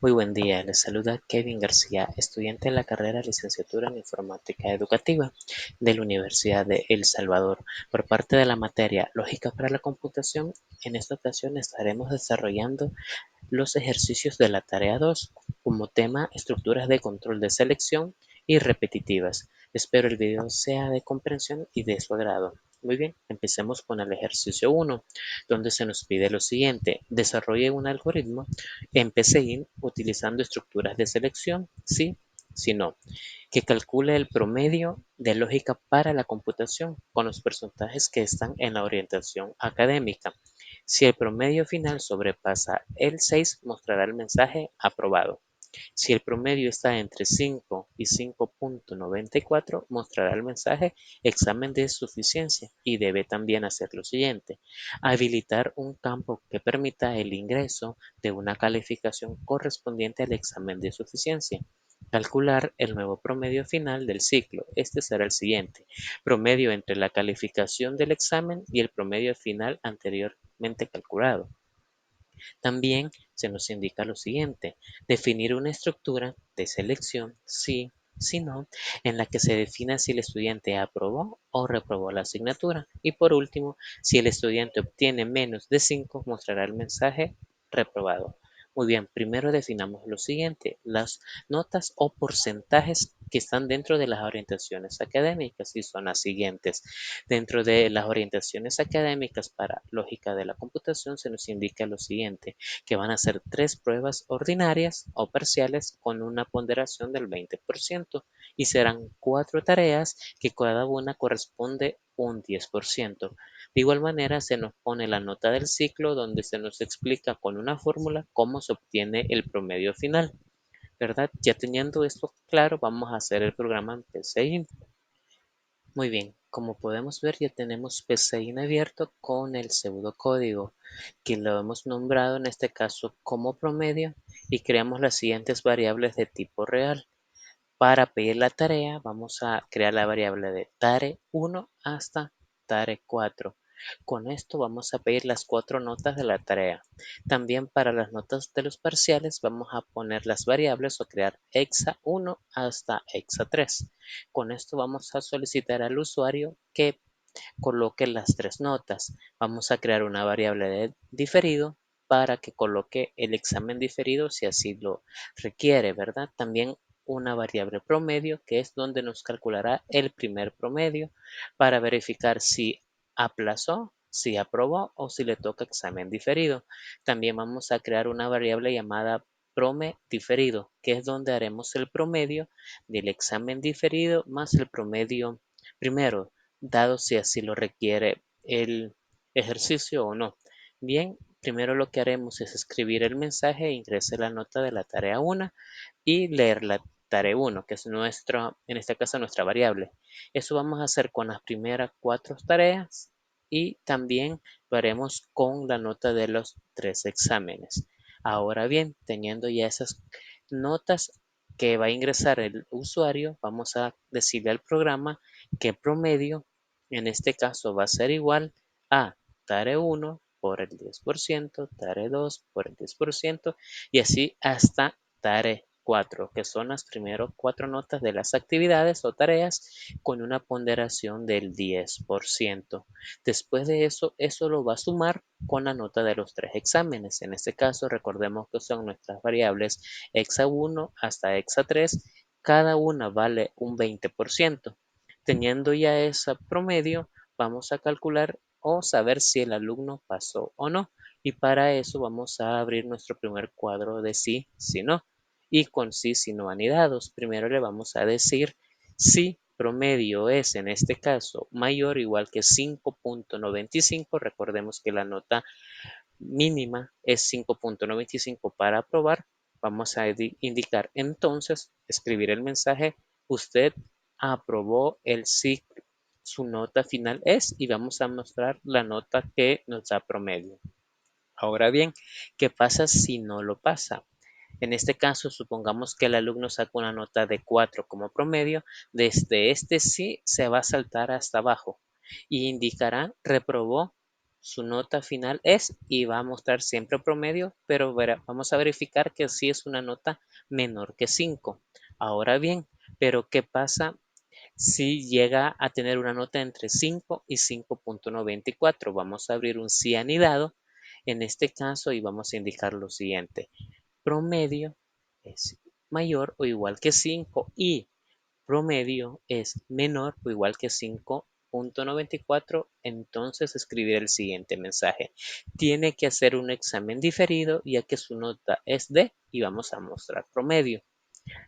Muy buen día, les saluda Kevin García, estudiante de la carrera Licenciatura en Informática Educativa de la Universidad de El Salvador. Por parte de la materia Lógica para la Computación, en esta ocasión estaremos desarrollando los ejercicios de la tarea 2, como tema estructuras de control de selección y repetitivas. Espero el video sea de comprensión y de su agrado. Muy bien, empecemos con el ejercicio 1, donde se nos pide lo siguiente: desarrolle un algoritmo en PCInt utilizando estructuras de selección, sí, si no, que calcule el promedio de lógica para la computación con los porcentajes que están en la orientación académica. Si el promedio final sobrepasa el 6, mostrará el mensaje aprobado. Si el promedio está entre 5 y 5.94, mostrará el mensaje examen de suficiencia y debe también hacer lo siguiente: habilitar un campo que permita el ingreso de una calificación correspondiente al examen de suficiencia. Calcular el nuevo promedio final del ciclo. Este será el siguiente: promedio entre la calificación del examen y el promedio final anteriormente calculado. También se nos indica lo siguiente: definir una estructura de selección sí, si no, en la que se defina si el estudiante aprobó o reprobó la asignatura. Y por último, si el estudiante obtiene menos de 5, mostrará el mensaje reprobado. Muy bien, primero definamos lo siguiente: las notas o porcentajes que están dentro de las orientaciones académicas, y son las siguientes. Dentro de las orientaciones académicas para lógica de la computación se nos indica lo siguiente: que van a ser 3 pruebas ordinarias o parciales con una ponderación del 20% y serán 4 tareas que cada una corresponde un 10%. De igual manera se nos pone la nota del ciclo, donde se nos explica con una fórmula cómo se obtiene el promedio final, ¿verdad? Ya teniendo esto claro, vamos a hacer el programa en PCI. Muy bien, como podemos ver, ya tenemos PCInt abierto con el pseudocódigo, que lo hemos nombrado en este caso como promedio, y creamos las siguientes variables de tipo real. Para pedir la tarea, vamos a crear la variable de tare1 hasta tare4. Con esto vamos a pedir las 4 notas de la tarea. También para las notas de los parciales vamos a poner las variables o crear exa1 hasta exa3. Con esto vamos a solicitar al usuario que coloque las 3 notas. Vamos a crear una variable de diferido para que coloque el examen diferido si así lo requiere, ¿verdad? También una variable promedio, que es donde nos calculará el primer promedio para verificar si aplazó, si aprobó o si le toca examen diferido. También vamos a crear una variable llamada prome diferido, que es donde haremos el promedio del examen diferido más el promedio primero, dado si así lo requiere el ejercicio o no. Bien, primero lo que haremos es escribir el mensaje e ingresar la nota de la tarea 1 y leer la tarea 1, que es nuestra, en este caso nuestra variable. Eso vamos a hacer con las primeras 4 tareas y también lo haremos con la nota de los 3 exámenes. Ahora bien, teniendo ya esas notas que va a ingresar el usuario, vamos a decirle al programa que promedio en este caso va a ser igual a tare 1 por el 10%, tare 2 por el 10% y así hasta tare 4, que son las primeras 4 notas de las actividades o tareas con una ponderación del 10%. Después de eso, eso lo va a sumar con la nota de los 3 exámenes. En este caso, recordemos que son nuestras variables exa 1 hasta exa 3, cada una vale un 20%. Teniendo ya ese promedio, vamos a calcular o saber si el alumno pasó o no. Y para eso vamos a abrir nuestro primer cuadro de sí, si no. Y con sí, si no anidados. Primero le vamos a decir si promedio es en este caso mayor o igual que 5.95. Recordemos que la nota mínima es 5.95 para aprobar. Vamos a indicar entonces, escribir el mensaje: usted aprobó el ciclo. Su nota final es, y vamos a mostrar la nota que nos da promedio. Ahora bien, ¿qué pasa si no lo pasa? En este caso, supongamos que el alumno saca una nota de 4 como promedio. Desde este sí se va a saltar hasta abajo y indicará reprobó su nota final es y va a mostrar siempre promedio, pero vamos a verificar que sí es una nota menor que 5. Ahora bien, pero ¿qué pasa si llega a tener una nota entre 5 y 5.94? Vamos a abrir un si anidado en este caso y vamos a indicar lo siguiente. Promedio es mayor o igual que 5 y promedio es menor o igual que 5.94, entonces escribir el siguiente mensaje. Tiene que hacer un examen diferido ya que su nota es D y vamos a mostrar promedio.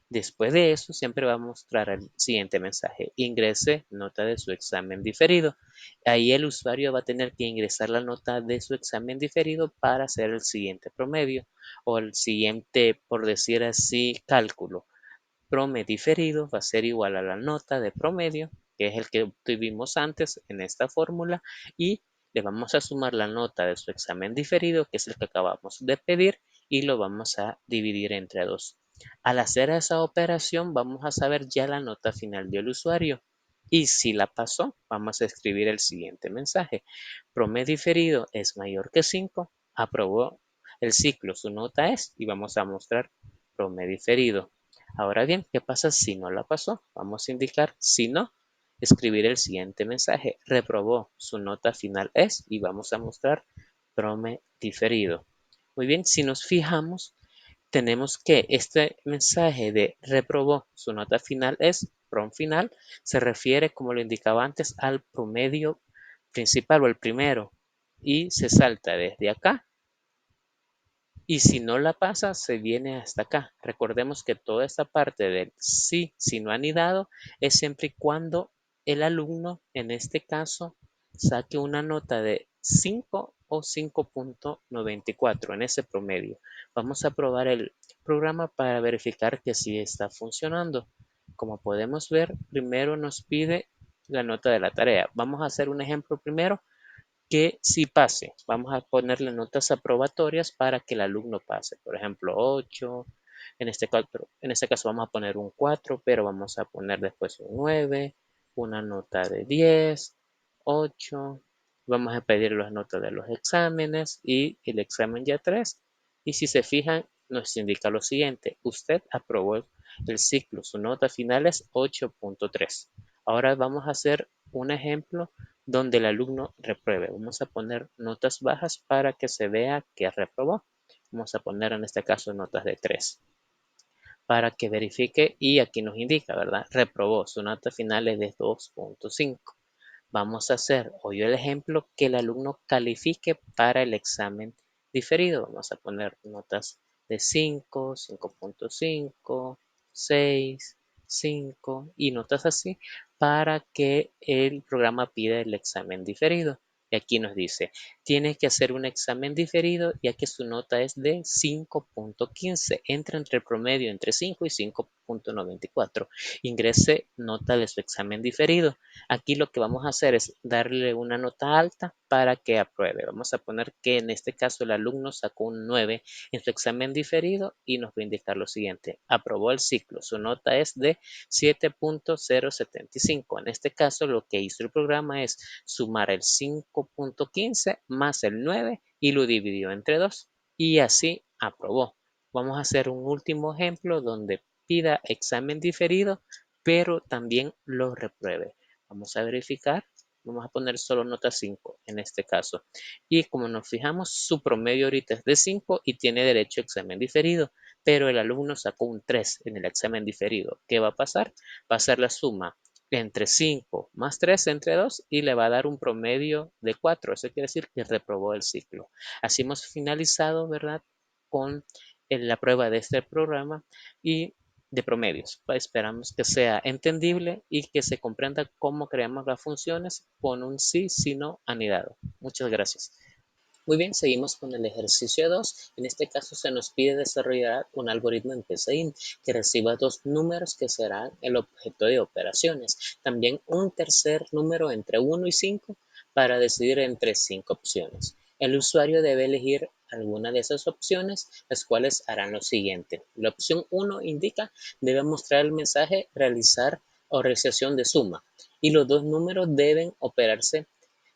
Después de eso, siempre va a mostrar el siguiente mensaje. Ingrese nota de su examen diferido. Ahí el usuario va a tener que ingresar la nota de su examen diferido para hacer el siguiente promedio o el siguiente, por decir así, cálculo. Promedio diferido va a ser igual a la nota de promedio, que es el que obtuvimos antes en esta fórmula, y le vamos a sumar la nota de su examen diferido, que es el que acabamos de pedir, y lo vamos a dividir entre 2. Al hacer esa operación vamos a saber ya la nota final del usuario. Y si la pasó, vamos a escribir el siguiente mensaje. Promedio diferido es mayor que 5, aprobó el ciclo, su nota es, y vamos a mostrar promedio diferido. Ahora bien, ¿qué pasa si no la pasó? Vamos a indicar si no, escribir el siguiente mensaje. Reprobó, su nota final es, y vamos a mostrar promedio diferido. Muy bien, si nos fijamos, tenemos que este mensaje de reprobó, su nota final es, prom final, se refiere, como lo indicaba antes, al promedio principal o el primero, y se salta desde acá y si no la pasa, se viene hasta acá. Recordemos que toda esta parte del sí, si no anidado, es siempre y cuando el alumno, en este caso, saque una nota de 5 o 5.94 en ese promedio. Vamos a probar el programa para verificar que sí está funcionando. Como podemos ver, primero nos pide la nota de la tarea. Vamos a hacer un ejemplo primero que sí pase. Vamos a ponerle notas aprobatorias para que el alumno pase. Por ejemplo, 8. En este caso vamos a poner un 4, pero vamos a poner después un 9, una nota de 10, 8. Vamos a pedir las notas de los exámenes y el examen ya 3. Y si se fijan, nos indica lo siguiente. Usted aprobó el ciclo. Su nota final es 8.3. Ahora vamos a hacer un ejemplo donde el alumno repruebe. Vamos a poner notas bajas para que se vea que reprobó. Vamos a poner en este caso notas de 3 para que verifique y aquí nos indica, ¿verdad? Reprobó. Su nota final es de 2.5. Vamos a hacer hoy el ejemplo que el alumno califique para el examen diferido. Vamos a poner notas de 5, 5.5, 6, 5 y notas así para que el programa pida el examen diferido. Y aquí nos dice, tiene que hacer un examen diferido ya que su nota es de 5.15. Entra entre el promedio entre 5 y 5.94. Ingrese nota de su examen diferido. Aquí lo que vamos a hacer es darle una nota alta para que apruebe. Vamos a poner que en este caso el alumno sacó un 9 en su examen diferido y nos va a indicar lo siguiente. Aprobó el ciclo. Su nota es de 7.075. En este caso lo que hizo el programa es sumar el 5.15 más el 9 y lo dividió entre 2 y así aprobó. Vamos a hacer un último ejemplo donde pida examen diferido pero también lo repruebe. Vamos a verificar. Vamos a poner solo nota 5 en este caso. Y como nos fijamos, su promedio ahorita es de 5 y tiene derecho a examen diferido. Pero el alumno sacó un 3 en el examen diferido. ¿Qué va a pasar? Va a ser la suma entre 5 más 3 entre 2 y le va a dar un promedio de 4. Eso quiere decir que reprobó el ciclo. Así hemos finalizado, ¿verdad? Con la prueba de este programa y de promedios. Esperamos que sea entendible y que se comprenda cómo creamos las funciones con un sí, si no anidado. Muchas gracias. Muy bien, seguimos con el ejercicio 2. En este caso se nos pide desarrollar un algoritmo en PSeInt que reciba dos números que serán el objeto de operaciones. También un tercer número entre 1 y 5 para decidir entre 5 opciones. El usuario debe elegir alguna de esas opciones, las cuales harán lo siguiente. La opción 1 indica debe mostrar el mensaje realizar o realización de suma y los dos números deben operarse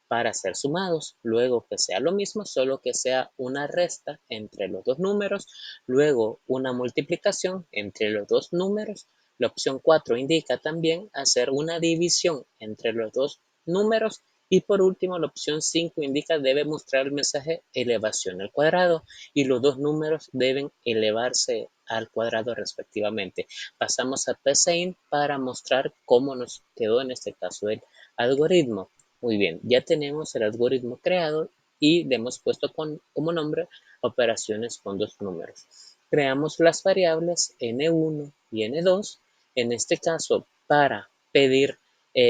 para ser sumados, luego que sea lo mismo, solo que sea una resta entre los dos números, luego una multiplicación entre los dos números. La opción 4 indica también hacer una división entre los dos números y por último la opción 5 indica debe mostrar el mensaje elevación al cuadrado y los dos números deben elevarse al cuadrado respectivamente. Pasamos a PCIN para mostrar cómo nos quedó en este caso el algoritmo. Muy bien, ya tenemos el algoritmo creado y le hemos puesto como nombre operaciones con dos números. Creamos las variables n1 y n2, en este caso para pedir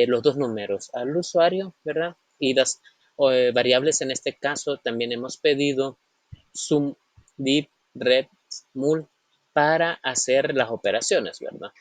los dos números al usuario, ¿verdad? Y las variables en este caso también hemos pedido sum, div, rep, mul para hacer las operaciones, ¿verdad?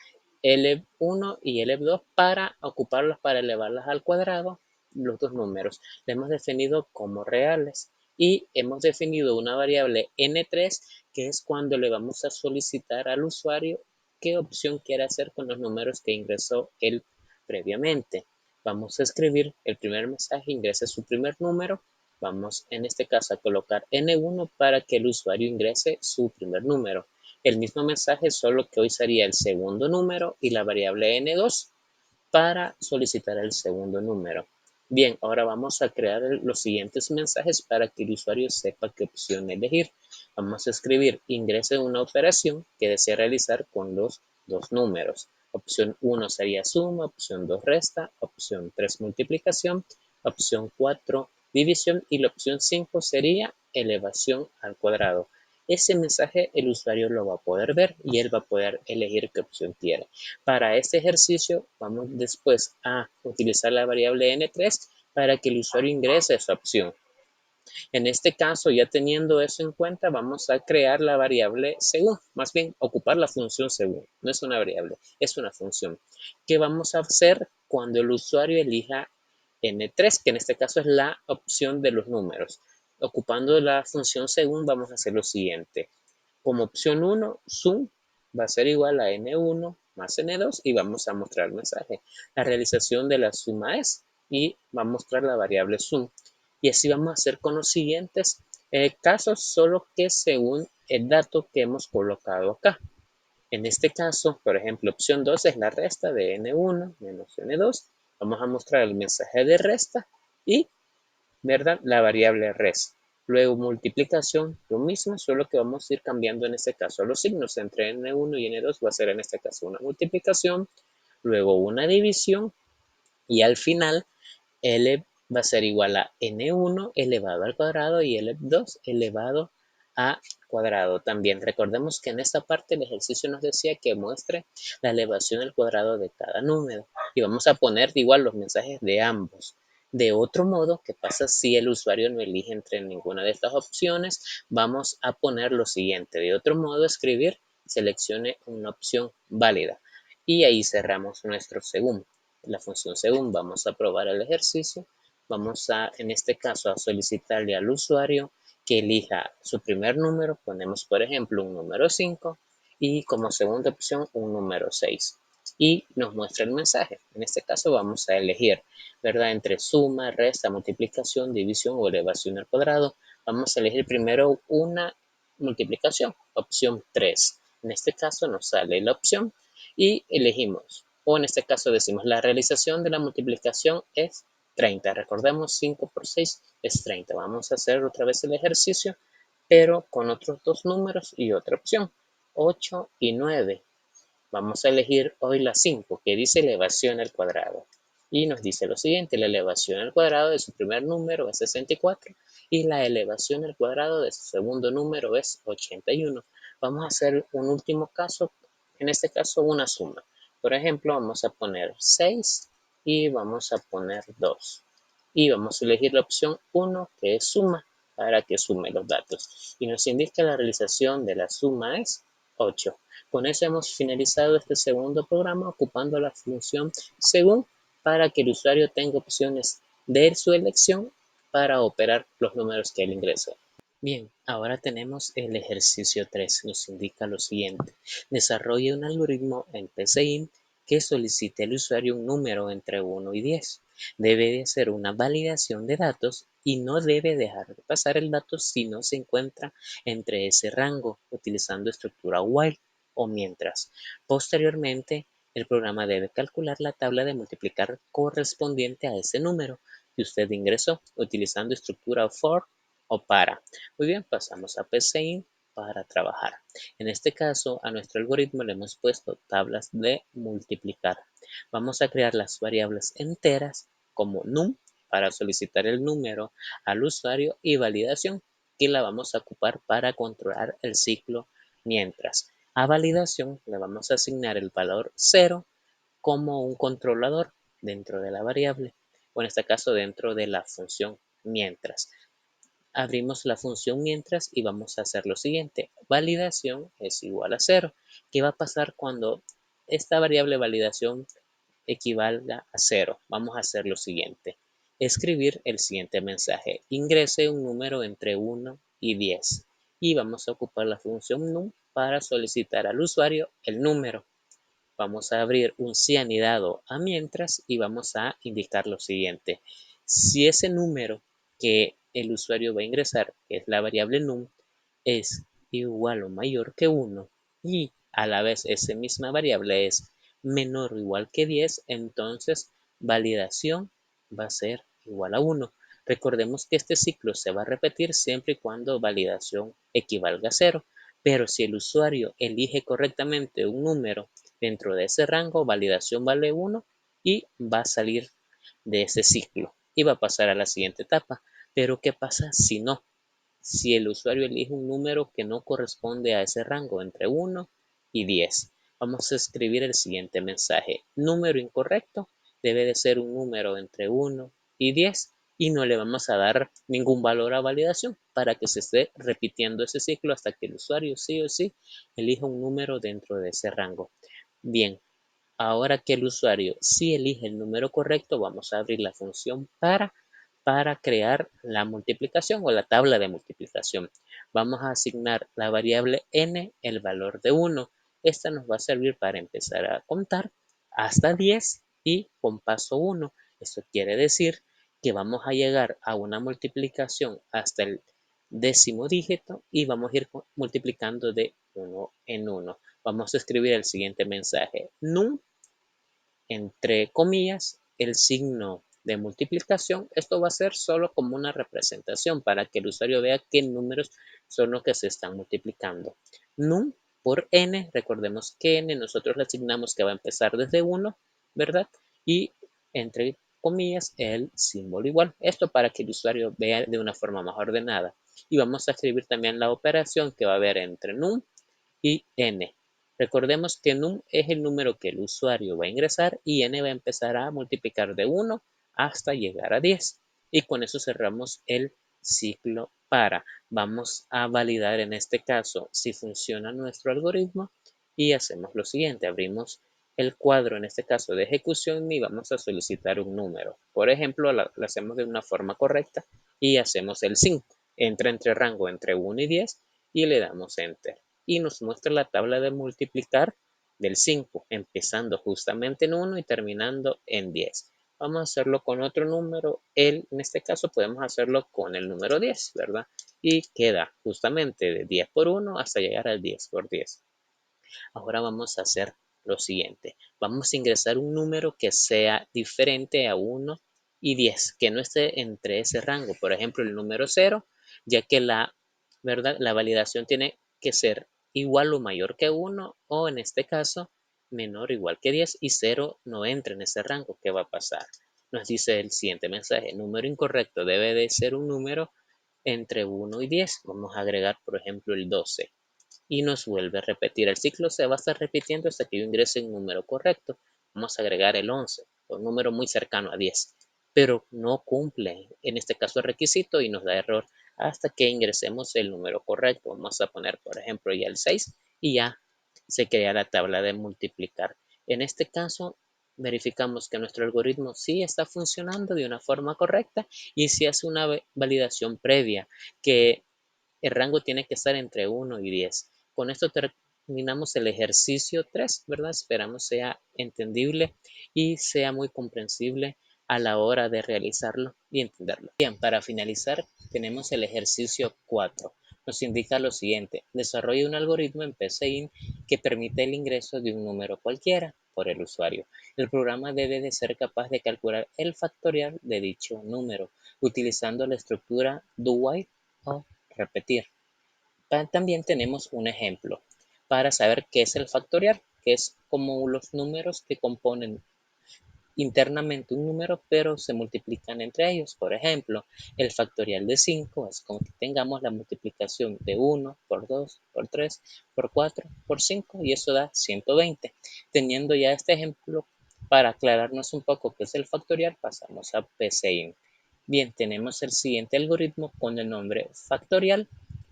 L1 y L2 para ocuparlas para elevarlas al cuadrado, los dos números. Le hemos definido como reales y hemos definido una variable n3 que es cuando le vamos a solicitar al usuario qué opción quiere hacer con los números que ingresó él previamente. Vamos a escribir el primer mensaje, ingrese su primer número. Vamos en este caso a colocar n1 para que el usuario ingrese su primer número. El mismo mensaje, solo que hoy sería el segundo número y la variable n2 para solicitar el segundo número. Bien, ahora vamos a crear los siguientes mensajes para que el usuario sepa qué opción elegir. Vamos a escribir ingrese una operación que desea realizar con los dos números. Opción 1 sería suma, opción 2 resta, opción 3 multiplicación, opción 4 división y la opción 5 sería elevación al cuadrado. Ese mensaje el usuario lo va a poder ver y él va a poder elegir qué opción quiere. Para este ejercicio vamos después a utilizar la variable n3 para que el usuario ingrese esa opción. En este caso, ya teniendo eso en cuenta, vamos a crear la variable según, más bien ocupar la función según. No es una variable, es una función. ¿Qué vamos a hacer cuando el usuario elija n3, que en este caso es la opción de los números? Ocupando la función según vamos a hacer lo siguiente. Como opción 1, sum va a ser igual a n1 más n2 y vamos a mostrar el mensaje. La realización de la suma es y va a mostrar la variable sum. Y así vamos a hacer con los siguientes casos, solo que según el dato que hemos colocado acá. En este caso, por ejemplo, opción 2 es la resta de n1 menos n2. Vamos a mostrar el mensaje de resta y, ¿verdad?, la variable res. Luego multiplicación, lo mismo, solo que vamos a ir cambiando en este caso los signos. Entre n1 y n2 va a ser en este caso una multiplicación, luego una división y al final L va a ser igual a n1 elevado al cuadrado y L2 elevado a cuadrado. También recordemos que en esta parte el ejercicio nos decía que muestre la elevación al cuadrado de cada número y vamos a poner igual los mensajes de ambos. De otro modo, ¿qué pasa si el usuario no elige entre ninguna de estas opciones? Vamos a poner lo siguiente. De otro modo, escribir, seleccione una opción válida y ahí cerramos nuestro según. La función según, vamos a probar el ejercicio. Vamos a, en este caso, a solicitarle al usuario que elija su primer número. Ponemos, por ejemplo, un número 5 y como segunda opción un número 6. Y nos muestra el mensaje. En este caso vamos a elegir, ¿verdad?, entre suma, resta, multiplicación, división o elevación al cuadrado. Vamos a elegir primero una multiplicación, opción 3. En este caso nos sale la opción y elegimos, o en este caso decimos la realización de la multiplicación es 30. Recordemos 5 por 6 es 30. Vamos a hacer otra vez el ejercicio, pero con otros dos números y otra opción, 8 y 9. Vamos a elegir hoy la 5, que dice elevación al cuadrado. Y nos dice lo siguiente, la elevación al cuadrado de su primer número es 64 y la elevación al cuadrado de su segundo número es 81. Vamos a hacer un último caso, en este caso una suma. Por ejemplo, vamos a poner 6 y vamos a poner 2. Y vamos a elegir la opción 1, que es suma, para que sume los datos. Y nos indica la realización de la suma es 8. Con eso hemos finalizado este segundo programa ocupando la función según para que el usuario tenga opciones de su elección para operar los números que él ingresa. Bien, ahora tenemos el ejercicio 3. Nos indica lo siguiente. Desarrolle un algoritmo en PCInt que solicite al usuario un número entre 1 y 10. Debe de hacer una validación de datos y no debe dejar de pasar el dato si no se encuentra entre ese rango, utilizando estructura while o mientras. Posteriormente, el programa debe calcular la tabla de multiplicar correspondiente a ese número que usted ingresó, utilizando estructura for o para. Muy bien, pasamos a PCIN para trabajar. En este caso, a nuestro algoritmo le hemos puesto tablas de multiplicar. Vamos a crear las variables enteras como num para solicitar el número al usuario y validación, que la vamos a ocupar para controlar el ciclo mientras. A validación le vamos a asignar el valor 0 como un controlador dentro de la variable, o en este caso dentro de la función mientras. Abrimos la función mientras y vamos a hacer lo siguiente. Validación es igual a 0. ¿Qué va a pasar cuando esta variable validación equivalga a 0? Vamos a hacer lo siguiente. Escribir el siguiente mensaje. Ingrese un número entre 1 y 10. Y vamos a ocupar la función num para solicitar al usuario el número. Vamos a abrir un si anidado a mientras y vamos a indicar lo siguiente. Si ese número que el usuario va a ingresar, que es la variable num, es igual o mayor que 1 y a la vez esa misma variable es menor o igual que 10, entonces validación va a ser igual a 1. Recordemos que este ciclo se va a repetir siempre y cuando validación equivalga a 0, pero si el usuario elige correctamente un número dentro de ese rango, validación vale 1 y va a salir de ese ciclo y va a pasar a la siguiente etapa. Pero ¿qué pasa si no? Si el usuario elige un número que no corresponde a ese rango entre 1 y 10. Vamos a escribir el siguiente mensaje. Número incorrecto debe de ser un número entre 1 y 10 y no le vamos a dar ningún valor a validación para que se esté repitiendo ese ciclo hasta que el usuario sí o sí elija un número dentro de ese rango. Bien, ahora que el usuario sí elige el número correcto, vamos a abrir la función para crear la multiplicación o la tabla de multiplicación. Vamos a asignar la variable n el valor de 1. Esta nos va a servir para empezar a contar hasta 10 y con paso 1. Esto quiere decir que vamos a llegar a una multiplicación hasta el décimo dígito y vamos a ir multiplicando de 1 en 1. Vamos a escribir el siguiente mensaje. Num entre comillas, el signo de multiplicación. Esto va a ser solo como una representación para que el usuario vea qué números son los que se están multiplicando. Num por n, recordemos que n nosotros le asignamos que va a empezar desde 1, ¿verdad? Y entre comillas el símbolo igual. Esto para que el usuario vea de una forma más ordenada. Y vamos a escribir también la operación que va a haber entre num y n. Recordemos que num es el número que el usuario va a ingresar y n va a empezar a multiplicar de 1 hasta llegar a 10. Y con eso cerramos el ciclo para. Vamos a validar en este caso si funciona nuestro algoritmo y hacemos lo siguiente. Abrimos el cuadro, en este caso de ejecución, y vamos a solicitar un número. Por ejemplo, lo hacemos de una forma correcta y hacemos el 5. Entra entre rango entre 1 y 10 y le damos enter y nos muestra la tabla de multiplicar del 5, empezando justamente en 1 y terminando en 10. Vamos a hacerlo con otro número, en este caso podemos hacerlo con el número 10, ¿verdad? Y queda justamente de 10 por 1 hasta llegar al 10 por 10. Ahora vamos a hacer lo siguiente. Vamos a ingresar un número que sea diferente a 1 y 10, que no esté entre ese rango. Por ejemplo, el número 0, ya que ¿verdad? La validación tiene que ser igual o mayor que 1 o en este caso menor o igual que 10 y 0 no entra en ese rango. ¿Qué va a pasar? Nos dice el siguiente mensaje. Número incorrecto debe de ser un número entre 1 y 10. Vamos a agregar, por ejemplo, el 12 y nos vuelve a repetir. El ciclo se va a estar repitiendo hasta que yo ingrese un número correcto. Vamos a agregar el 11, un número muy cercano a 10, pero no cumple en este caso el requisito y nos da error hasta que ingresemos el número correcto. Vamos a poner, por ejemplo, ya el 6 y ya se crea la tabla de multiplicar. En este caso, verificamos que nuestro algoritmo sí está funcionando de una forma correcta y si hace una validación previa que el rango tiene que estar entre 1 y 10. Con esto terminamos el ejercicio 3, ¿verdad? Esperamos sea entendible y sea muy comprensible a la hora de realizarlo y entenderlo. Bien, para finalizar tenemos el ejercicio 4. Nos indica lo siguiente: desarrolla un algoritmo en PCInt que permite el ingreso de un número cualquiera por el usuario. El programa debe de ser capaz de calcular el factorial de dicho número utilizando la estructura do while o repetir. También tenemos un ejemplo para saber qué es el factorial, que es como los números que componen internamente un número, pero se multiplican entre ellos. Por ejemplo, el factorial de 5 es como que tengamos la multiplicación de 1 por 2, por 3, por 4, por 5, y eso da 120. Teniendo ya este ejemplo, para aclararnos un poco qué es el factorial, pasamos a PCInt. Bien, tenemos el siguiente algoritmo con el nombre factorial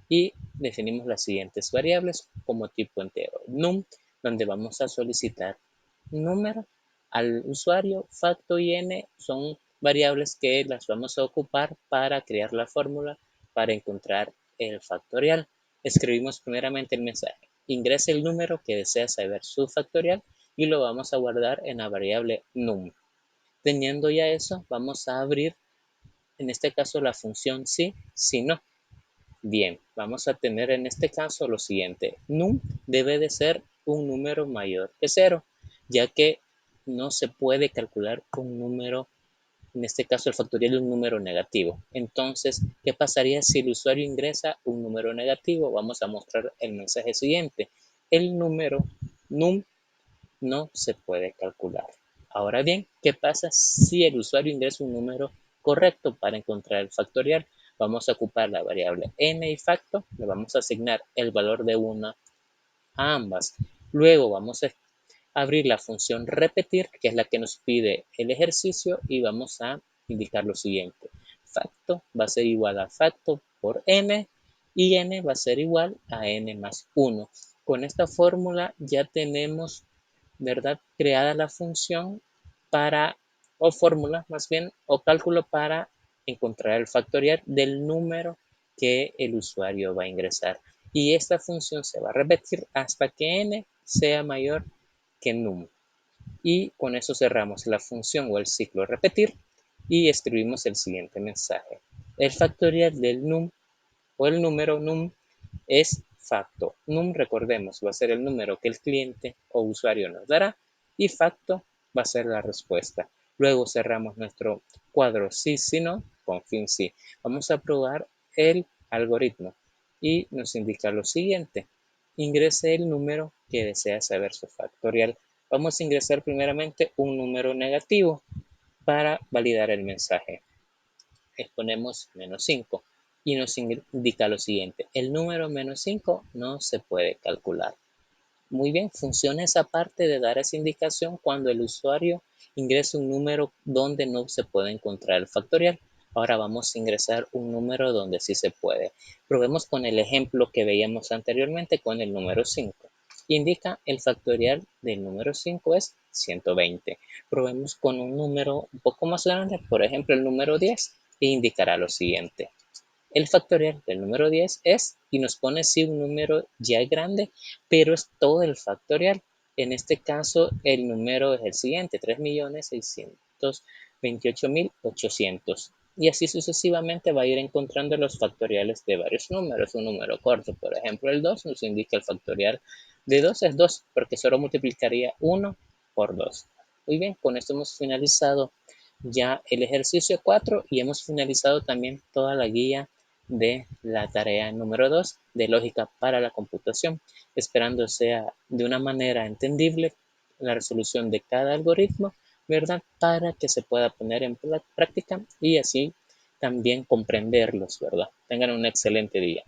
y definimos las siguientes variables como tipo entero: num, donde vamos a solicitar un número al usuario. Facto y n son variables que las vamos a ocupar para crear la fórmula para encontrar el factorial. Escribimos primeramente el mensaje: ingrese el número que desea saber su factorial, y lo vamos a guardar en la variable num. Teniendo ya eso, vamos a abrir en este caso la función si no. Bien, vamos a tener en este caso lo siguiente: num debe de ser un número mayor que 0, ya que no se puede calcular un número, en este caso el factorial de un número negativo. Entonces, ¿qué pasaría si el usuario ingresa un número negativo? Vamos a mostrar el mensaje siguiente: el número num no se puede calcular. Ahora bien, ¿qué pasa si el usuario ingresa un número correcto? Para encontrar el factorial, vamos a ocupar la variable n y facto, le vamos a asignar el valor de 1 a ambas. Luego vamos a abrir la función repetir, que es la que nos pide el ejercicio, y vamos a indicar lo siguiente: facto va a ser igual a facto por n, y n va a ser igual a n más 1. Con esta fórmula ya tenemos, ¿verdad?, creada la función para, o fórmula más bien, o cálculo para encontrar el factorial del número que el usuario va a ingresar. Y esta función se va a repetir hasta que n sea mayor que num. Y con eso cerramos la función o el ciclo repetir y escribimos el siguiente mensaje: el factorial del num o el número num es facto. Num, recordemos, va a ser el número que el cliente o usuario nos dará, y facto va a ser la respuesta. Luego cerramos nuestro cuadro si no con fin si. Vamos a probar el algoritmo y nos indica lo siguiente: ingrese el número que desea saber su factorial. Vamos a ingresar primeramente un número negativo para validar el mensaje. Exponemos -5 y nos indica lo siguiente: el número -5 no se puede calcular. Muy bien, funciona esa parte de dar esa indicación cuando el usuario ingresa un número donde no se puede encontrar el factorial. Ahora vamos a ingresar un número donde sí se puede. Probemos con el ejemplo que veíamos anteriormente con el número 5. Indica el factorial del número 5 es 120. Probemos con un número un poco más grande, por ejemplo el número 10, e indicará lo siguiente: el factorial del número 10 es, y nos pone si un número ya es grande, pero es todo el factorial. En este caso, el número es el siguiente: 3.628.800. Y así sucesivamente va a ir encontrando los factoriales de varios números. Un número corto, por ejemplo, el 2 nos indica el factorial de 2 es 2, porque solo multiplicaría 1 por 2. Muy bien, con esto hemos finalizado ya el ejercicio 4 y hemos finalizado también toda la guía de la tarea número 2 de lógica para la computación, esperando sea de una manera entendible la resolución de cada algoritmo, ¿verdad?, para que se pueda poner en práctica y así también comprenderlos, ¿verdad? Tengan un excelente día.